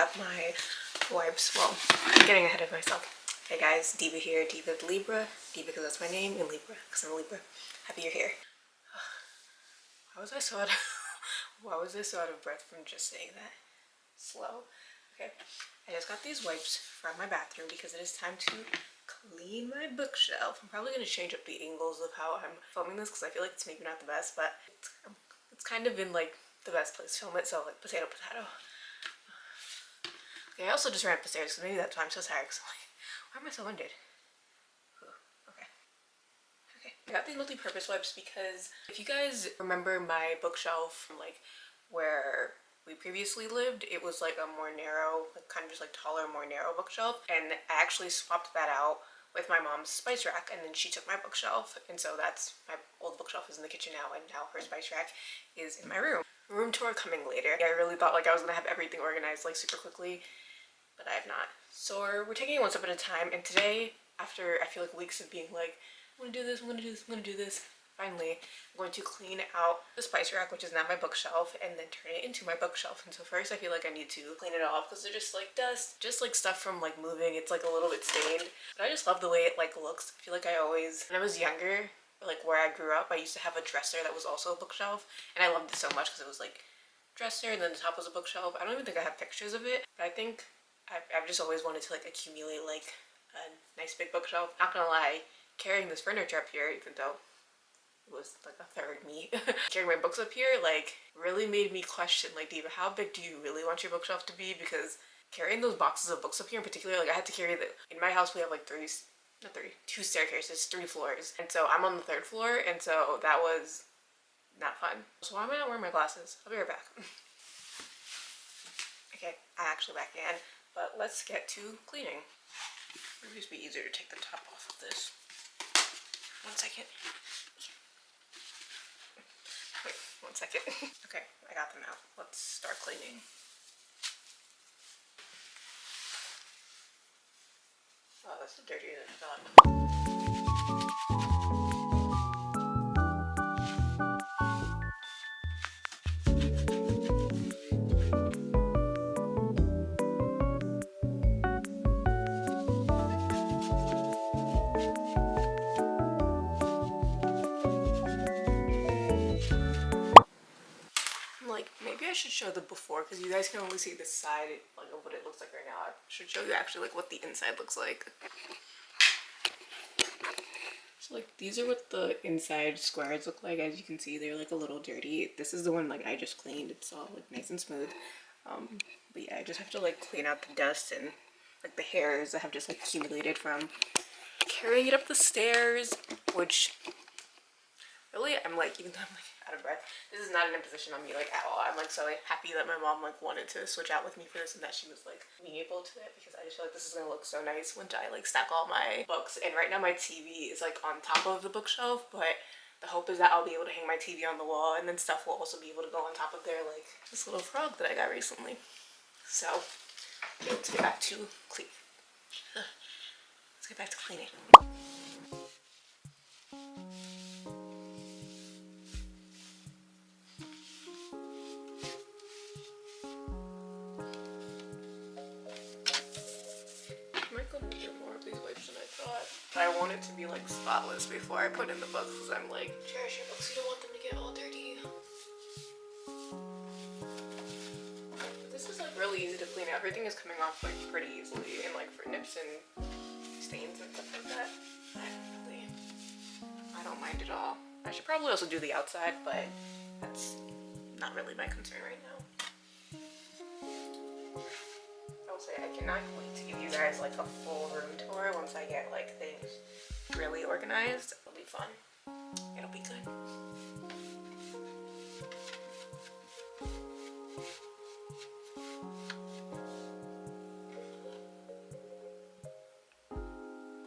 got my wipes. Well, I'm getting ahead of myself. Hey guys, Diva here, Diva the Libra. Diva because that's my name, and Libra because I'm a Libra. Happy you're here. Why was I so out of breath from just saying that? Slow. Okay, I just got these wipes from my bathroom because it is time to clean my bookshelf. I'm probably going to change up the angles of how I'm filming this because I feel like it's maybe not the best, but it's kind of in like the best place to film it, so like potato. Okay, I also just ran up the stairs because maybe that's why I'm so tired, because I'm like, why am I so winded? Okay. I got these multi-purpose wipes because if you guys remember my bookshelf from like where we previously lived, it was like a more narrow, like kind of just like taller, more narrow bookshelf, and I actually swapped that out with my mom's spice rack, and then she took my bookshelf, and so that's my old bookshelf is in the kitchen now, and now her spice rack is in my room. Room tour coming later. Yeah, I really thought like I was gonna have everything organized like super quickly, but I have not. So we're taking it one step at a time, and today, after I feel like weeks of being like, I'm gonna do this, I'm gonna do this, I'm gonna do this, finally, I'm going to clean out the spice rack, which is now my bookshelf, and then turn it into my bookshelf. And so first I feel like I need to clean it off because they're just like dust, just like stuff from like moving. It's like a little bit stained, but I just love the way it like looks. I feel like I always, when I was younger, like where I grew up, I used to have a dresser that was also a bookshelf, and I loved it so much because it was like dresser and then the top was a bookshelf. I don't even think I have pictures of it, but I think I've just always wanted to like accumulate like a nice big bookshelf. Not gonna lie, carrying this furniture up here, even though it was like a third me, carrying my books up here like really made me question like, Diva, how big do you really want your bookshelf to be? Because carrying those boxes of books up here in particular, like I had to carry in my house we have like two staircases, 3 floors, and so I'm on the 3rd floor, and so that was not fun. So why am I not wearing my glasses? I'll be right back. Okay, I'm actually back again, but let's get to cleaning. It would just be easier to take the top off of this. 1 second. Wait, 1 second. Okay, I got them out. Let's start cleaning. Oh, that's dirtier than I thought. Like, maybe I should show the before because you guys can only see this side, like of what it looks like right now. I should show you actually like what the inside looks like. So like these are what the inside squares look like. As you can see, they're like a little dirty. This is the one like I just cleaned. It's all like nice and smooth. But yeah, I just have to like clean out the dust and like the hairs that have just like accumulated from carrying it up the stairs, which really I'm like, even though I'm like out of breath, this is not an imposition on me like at all. I'm like so like happy that my mom like wanted to switch out with me for this and that she was like amenable to it, because I just feel like this is gonna look so nice when I like stack all my books. And right now my TV is like on top of the bookshelf, but the hope is that I'll be able to hang my TV on the wall, and then stuff will also be able to go on top of there, like this little frog that I got recently. So let's get back to cleaning. Let's get back to cleaning. I want it to be like spotless before I put in the books, because I'm like, cherish your books, you don't want them to get all dirty. But this is like really easy to clean. Everything is coming off like pretty easily, and like for nips and stains and stuff like that, I don't mind at all. I should probably also do the outside, but that's not really my concern right now. I'll say I cannot wait to give you guys like a full room tour once I get like things really organized. It'll be fun. It'll be good.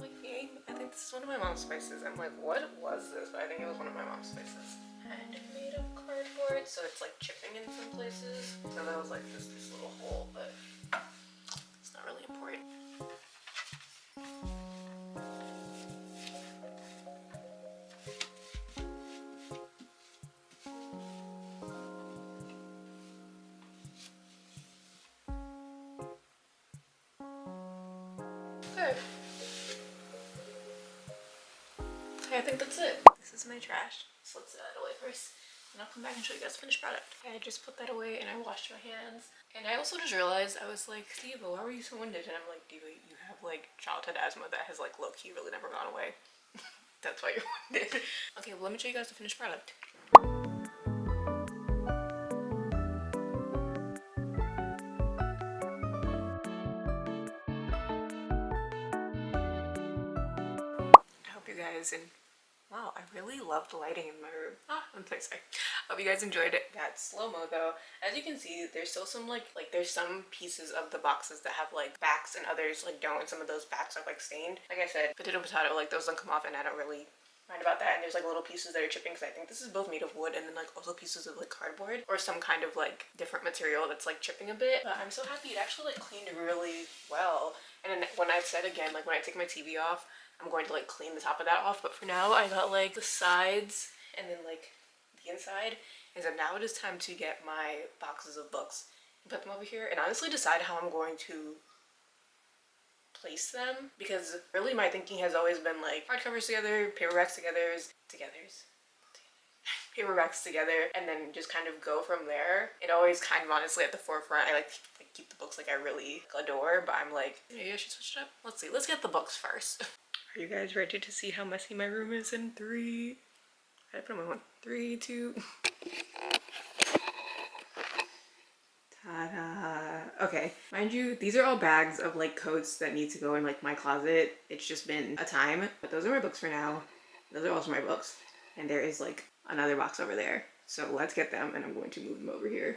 Like, yay, I think this is one of my mom's spices. I'm like, what was this? But I think it was one of my mom's spices. And made of cardboard, so it's like chipping in some places. So that was like this little hole, but it's not really important. Okay. Okay, I think that's it. This is my trash. So let's set that away first. And I'll come back and show you guys the finished product. I just put that away and I washed my hands. And I also just realized, I was like, Diva, why were you so winded? And I'm like, Diva, you have like childhood asthma that has like low-key really never gone away. That's why you're winded. Okay, well let me show you guys the finished product. I hope you guys wow, I really love the lighting in my room. I'm so excited. Hope you guys enjoyed it. That slow-mo though. As you can see, there's still some like there's some pieces of the boxes that have like backs and others like don't, and some of those backs are like stained. Like I said, potato, like those don't come off and I don't really mind about that. And there's like little pieces that are chipping because I think this is both made of wood and then like also pieces of like cardboard or some kind of like different material that's like chipping a bit. But I'm so happy it actually like cleaned really well. And then when I said again, like when I take my TV off, I'm going to like clean the top of that off, but for now I got like the sides and then like the inside. And so now it is time to get my boxes of books and put them over here and honestly decide how I'm going to place them, because really my thinking has always been like hardcovers together, paperbacks together, paperbacks together, and then just kind of go from there. It always kind of honestly at the forefront. I like keep the books like I really adore, but I'm like, maybe I should switch it up. Let's see, let's get the books first. Are you guys ready to see how messy my room is in 3? I put on my one. 3, 2. Ta-da. Okay, mind you, these are all bags of like coats that need to go in like my closet. It's just been a time, but those are my books for now. Those are also my books. And there is like another box over there. So let's get them and I'm going to move them over here.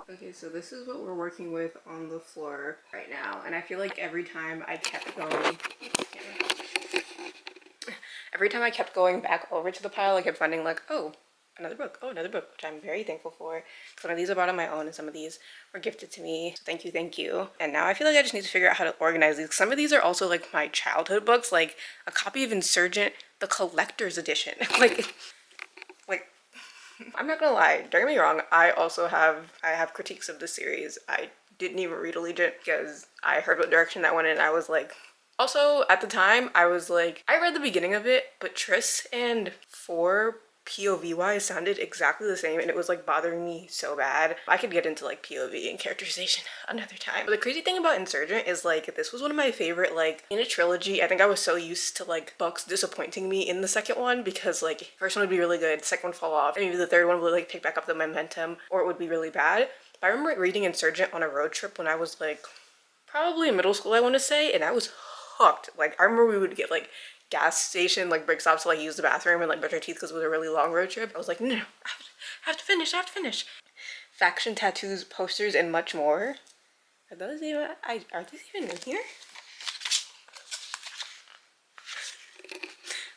Okay, so this is what we're working with on the floor right now, and I feel like every time I kept going back over to the pile, I kept finding like, oh, another book, which I'm very thankful for. Some of these I bought on my own and some of these were gifted to me, so thank you. And now I feel like I just need to figure out how to organize these. Some of these are also like my childhood books, like a copy of Insurgent, the collector's edition. like I'm not gonna lie, don't get me wrong, I have critiques of the series. I didn't even read Allegiant because I heard what direction that went in and I was like, also at the time I was like, I read the beginning of it, but Triss and 4 POV wise sounded exactly the same and it was like bothering me so bad. I could get into like POV and characterization another time. But the crazy thing about Insurgent is like this was one of my favorite, like in a trilogy. I think I was so used to like books disappointing me in the second one because like first one would be really good, second one fall off, and maybe the third one would like pick back up the momentum or it would be really bad. But I remember reading Insurgent on a road trip when I was like probably in middle school, I want to say, and I was hooked. Like I remember we would get like gas station like break stops to like use the bathroom and like brush our teeth because it was a really long road trip. I was like, no, I have to finish. Faction tattoos, posters, and much more. Are those even in here?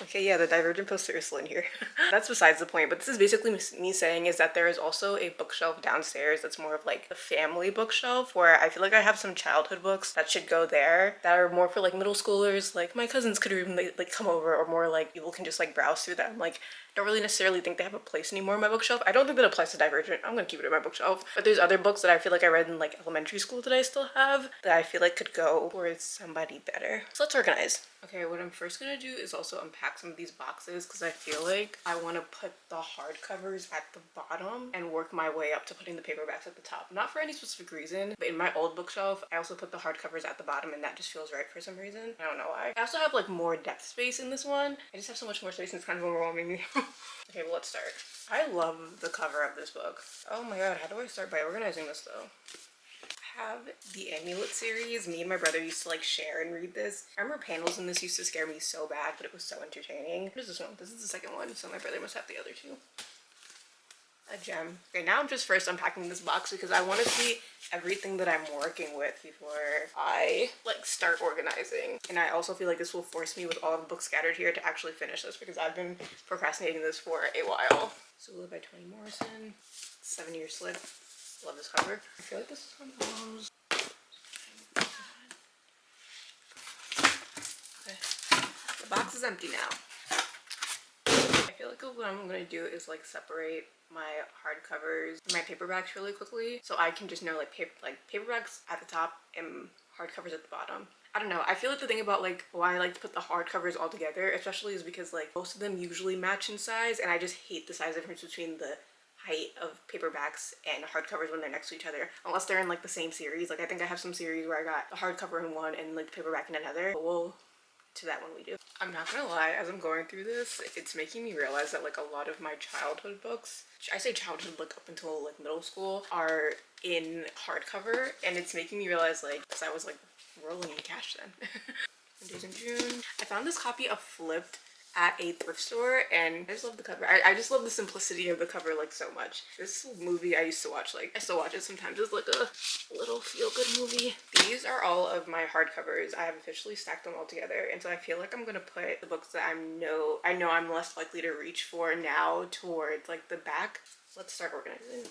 Okay, yeah, the Divergent poster is still in here. That's besides the point, but this is basically me saying is that there is also a bookshelf downstairs that's more of like the family bookshelf where I feel like I have some childhood books that should go there that are more for like middle schoolers, like my cousins could even like come over, or more like people can just like browse through them. Like don't really necessarily think they have a place anymore in my bookshelf. I don't think that applies to Divergent. I'm gonna keep it in my bookshelf. But there's other books that I feel like I read in like elementary school that I still have that I feel like could go with somebody better. So let's organize. Okay, what I'm first gonna do is also unpack some of these boxes because I feel like I want to put the hardcovers at the bottom and work my way up to putting the paperbacks at the top. Not for any specific reason, but in my old bookshelf, I also put the hardcovers at the bottom and that just feels right for some reason. I don't know why. I also have like more depth space in this one. I just have so much more space and it's kind of overwhelming me. Okay, well, let's start. I love the cover of this book. Oh my god, how do I start by organizing this though? I have the Amulet series. Me and my brother used to like share and read this. I remember panels in this used to scare me so bad, but it was so entertaining. What is this one? This is the second one, so my brother must have the other two. a gem. Okay, now I'm just first unpacking this box because I want to see everything that I'm working with before I like start organizing. And I also feel like this will force me, with all of the books scattered here, to actually finish this because I've been procrastinating this for a while. Sula by Toni Morrison, 7-year slip. Love this cover. I feel like this is one of those. Okay. The box is empty now. I feel like what I'm gonna do is like separate my hardcovers and my paperbacks really quickly, so I can just know like paperbacks at the top and hardcovers at the bottom. I don't know. I feel like the thing about like why I like to put the hardcovers all together, especially, is because like most of them usually match in size, and I just hate the size difference between the height of paperbacks and hardcovers when they're next to each other, unless they're in like the same series. Like I think I have some series where I got the hardcover in one and like the paperback in another, but we'll to that when we do. I'm not gonna lie, as I'm going through this, it's making me realize that like a lot of my childhood books, I say childhood like up until like middle school, are in hardcover, and it's making me realize like, because I was like rolling in cash then. Days in June. I found this copy of Flipped at a thrift store, and I just love the cover. I just love the simplicity of the cover like so much. This movie I used to watch, like I still watch it sometimes. It's like a little feel-good movie. These are all of my hardcovers. I have officially stacked them all together, and so I feel like I'm gonna put the books that I know I'm less likely to reach for now towards like the back. Let's start organizing.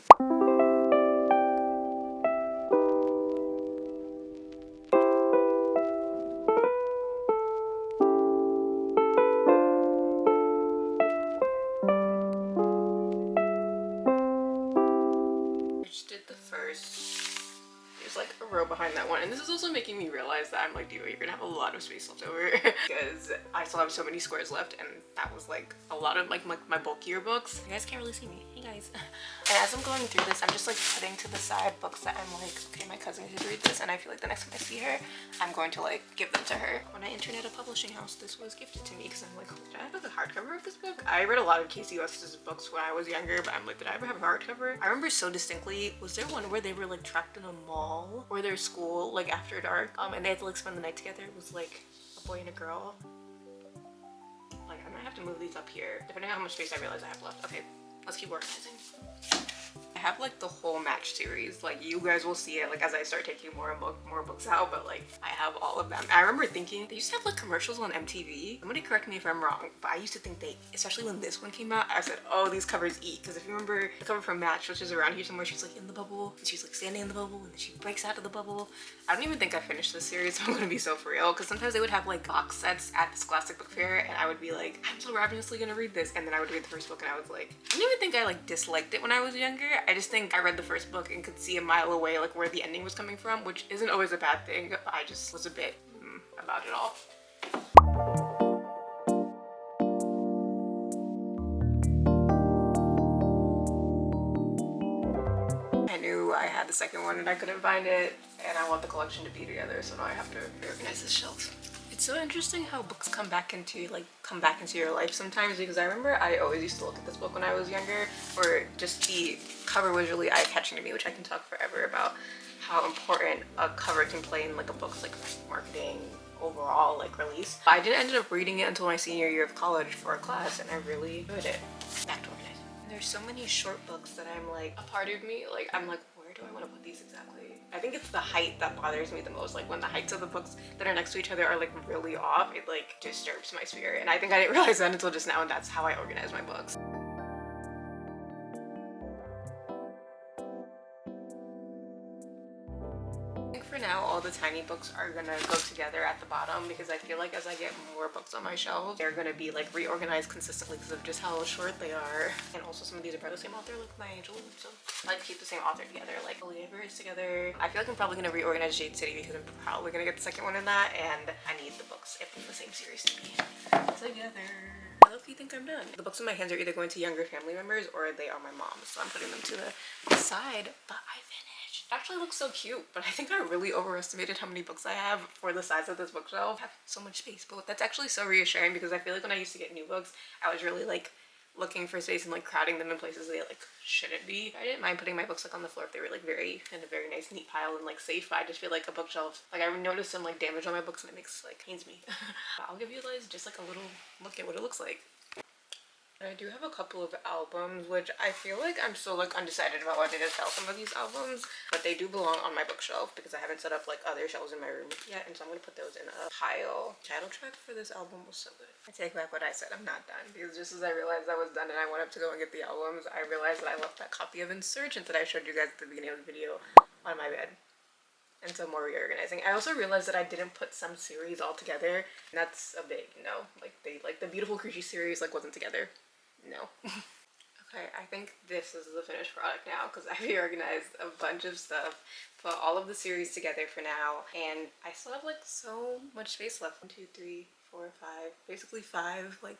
Like a row behind that one, and this is also making me realize that I'm like, Diva, you're gonna have a lot of space left over because I still have so many squares left, and that was like a lot of like my bulkier books. You guys can't really see me. Hey guys. And as I'm going through this, I'm just like putting to the side books that I'm like, okay, my cousin should read this, and I feel like the next time I see her, I'm going to like give them to her. When I interned at a publishing house, this was gifted to me because I'm like, did I have like a hardcover of this book? I read a lot of Casey West's books when I was younger, but I'm like, did I ever have a hardcover? I remember so distinctly, was there one where they were like trapped in a mall or their school like after dark, and they had to like spend the night together? It was like a boy and a girl. Like, I might have to move these up here depending on how much space I realize I have left. Okay, let's keep organizing. I have like the whole Match series. Like, you guys will see it like as I start taking more books out, but like I have all of them. I remember thinking they used to have like commercials on MTV. Somebody correct me if I'm wrong, but I used to think they, especially when this one came out, I said, oh, these covers eat. Because if you remember the cover from Match, which is around here somewhere, she's like in the bubble and she's like standing in the bubble and then she breaks out of the bubble. I don't even think I finished this series, so I'm gonna be so for real, because sometimes they would have like box sets at this Scholastic Book Fair, and I would be like, I'm so ravenously gonna read this, and then I would read the first book and I was like, I don't even think I like disliked it when I was younger. I just think I read the first book and could see a mile away like where the ending was coming from, which isn't always a bad thing. I just was a bit about it all. I knew I had the second one and I couldn't find it, and I want the collection to be together, so now I have to reorganize this shelf. It's so interesting how books come back into your life sometimes, because I remember I always used to look at this book when I was younger, or just the cover was really eye-catching to me, which I can talk forever about how important a cover can play in like a book's like marketing overall like release. But I didn't end up reading it until my senior year of college for a class, and I really enjoyed it. Back to organizing. There's so many short books that I'm like, a part of me, like I'm like, where do I want to put these exactly? I think it's the height that bothers me the most. Like when the heights of the books that are next to each other are like really off, it like disturbs my spirit. And I think I didn't realize that until just now, and that's how I organize my books. I think for now, all the tiny books are gonna go together at the bottom, because I feel like as I get more books on my shelf, they're gonna be like reorganized consistently because of just how short they are. And also some of these are by the same author, like My Angel, so I like to keep the same author together. Like Olivia is together. I feel like I'm probably gonna reorganize Jade City because I'm probably gonna get the second one in that, and I need the books if in the same series to be together. I love you think I'm done. The books in my hands are either going to younger family members or they are my mom's, so I'm putting them to the side. But I finished. It actually looks so cute, but I think I really overestimated how many books I have for the size of this bookshelf. I have so much space, but that's actually so reassuring, because I feel like when I used to get new books, I was really like looking for space and like crowding them in places they like shouldn't be. I didn't mind putting my books like on the floor if they were like very in a very nice neat pile and like safe, but I just feel like a bookshelf, like I noticed some like damage on my books and it makes like pains me. I'll give you guys just like a little look at what it looks like. I do have a couple of albums, which I feel like I'm still like undecided about whether to sell some of these albums, but they do belong on my bookshelf because I haven't set up like other shelves in my room yet, and so I'm gonna put those in a pile. Title track for this album was so good. I take back what I said, I'm not done, because just as I realized I was done and I went up to go and get the albums, I realized that I left that copy of Insurgent that I showed you guys at the beginning of the video on my bed. And so more reorganizing. I also realized that I didn't put some series all together, and that's a big no. Like the Beautiful Creature series like wasn't together. No. Okay, I think this is the finished product now because I reorganized a bunch of stuff, put all of the series together for now, and I still have like so much space left. 1, 2, 3, 4, 5, basically 5 like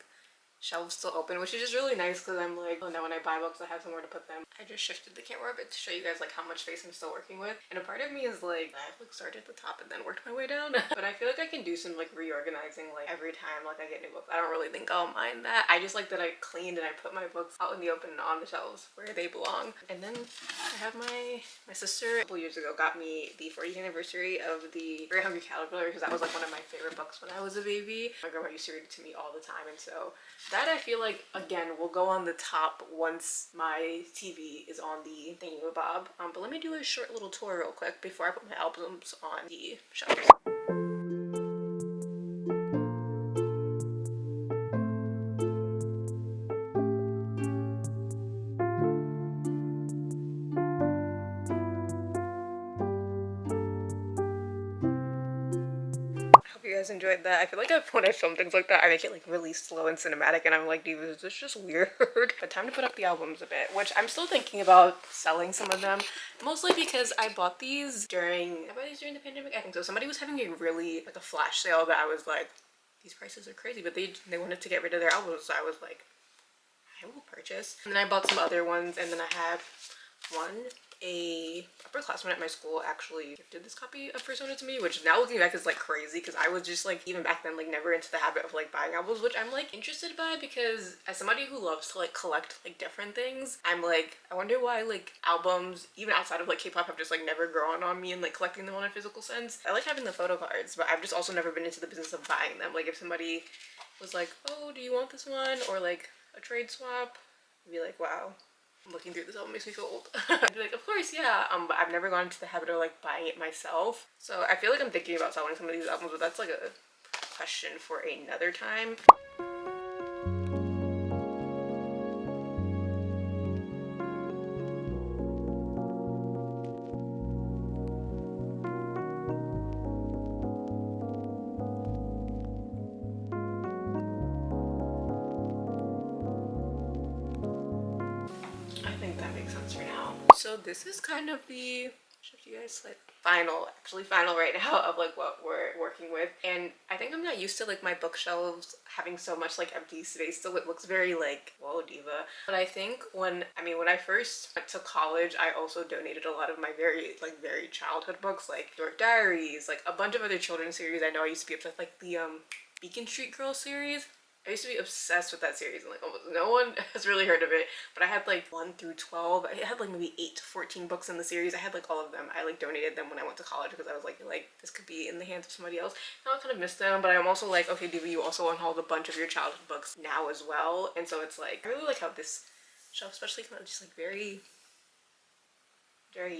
shelves still open, which is just really nice because I'm like, oh, now when I buy books I have somewhere to put them. I just shifted the camera a bit to show you guys like how much space I'm still working with, and a part of me is like, I've like started at the top and then worked my way down. But I feel like I can do some like reorganizing like every time like I get new books. I don't really think I'll mind that. I just like that I cleaned and I put my books out in the open on the shelves where they belong. And then I have my sister a couple years ago got me the 40th anniversary of the Very Hungry Caterpillar because that was like one of my favorite books when I was a baby. My grandma used to read it to me all the time, and so that I feel like again will go on the top once my TV is on the thingamabob. But let me do a short little tour real quick before I put my albums on the shelves. You guys enjoyed that. I feel like when I film things like that, I make it like really slow and cinematic, and I'm like, dude, is this just weird? But time to put up the albums a bit, which I'm still thinking about selling some of them, mostly because I bought these during the pandemic. I think so. Somebody was having a really like a flash sale that I was like, these prices are crazy, but they wanted to get rid of their albums, so I was like, I will purchase. And then I bought some other ones, and then I had a upperclassman at my school actually gifted this copy of Persona to me, which now looking back is like crazy because I was just like, even back then, like never into the habit of like buying albums, which I'm like interested by because as somebody who loves to like collect like different things, I'm like, I wonder why like albums, even outside of like K-pop, have just like never grown on me and like collecting them on a physical sense. I like having the photo cards, but I've just also never been into the business of buying them. Like if somebody was like, oh, do you want this one? Or like a trade swap, I'd be like, wow. Looking through this album makes me feel old. I'd be like, of course, yeah. But I've never gone into the habit of like buying it myself. So I feel like I'm thinking about selling some of these albums, but that's like a question for another time. I think that makes sense for now. So this is kind of the, should you guys like final right now of like what we're working with, and I think I'm not used to like my bookshelves having so much like empty space, so it looks very like, whoa, diva. But I think when I first went to college, I also donated a lot of my very childhood books, like York Diaries, like a bunch of other children's series. I know I used to be obsessed, like the Beacon Street Girl series. I used to be obsessed with that series, and like almost no one has really heard of it, but I had like 1 through 12. I had like maybe 8 to 14 books in the series. I had like all of them. I like donated them when I went to college because I was like this could be in the hands of somebody else. Now I kind of miss them, but I'm also like, okay, Diva, you also unhauled a bunch of your childhood books now as well, and so it's like, I really like how this shelf especially kind of just like very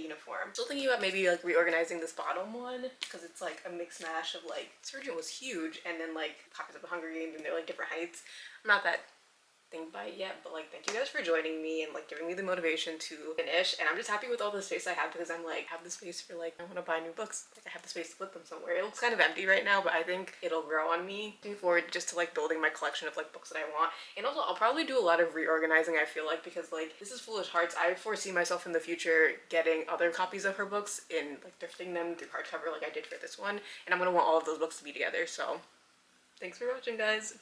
uniform. Still thinking about maybe like reorganizing this bottom one because it's like a mix mash of like, Surgeon was huge, and then like copies of the Hunger Games, and they're like different heights. I'm not that thing by it yet, but like thank you guys for joining me and like giving me the motivation to finish, and I'm just happy with all the space I have because I'm like, I have the space for like, I want to buy new books, like I have the space to put them somewhere. It looks kind of empty right now, but I think it'll grow on me. Looking forward just to like building my collection of like books that I want, and also I'll probably do a lot of reorganizing, I feel like, because like this is Foolish Hearts. I foresee myself in the future getting other copies of her books and like thrifting them through hardcover like I did for this one, and I'm gonna want all of those books to be together. So thanks for watching, guys.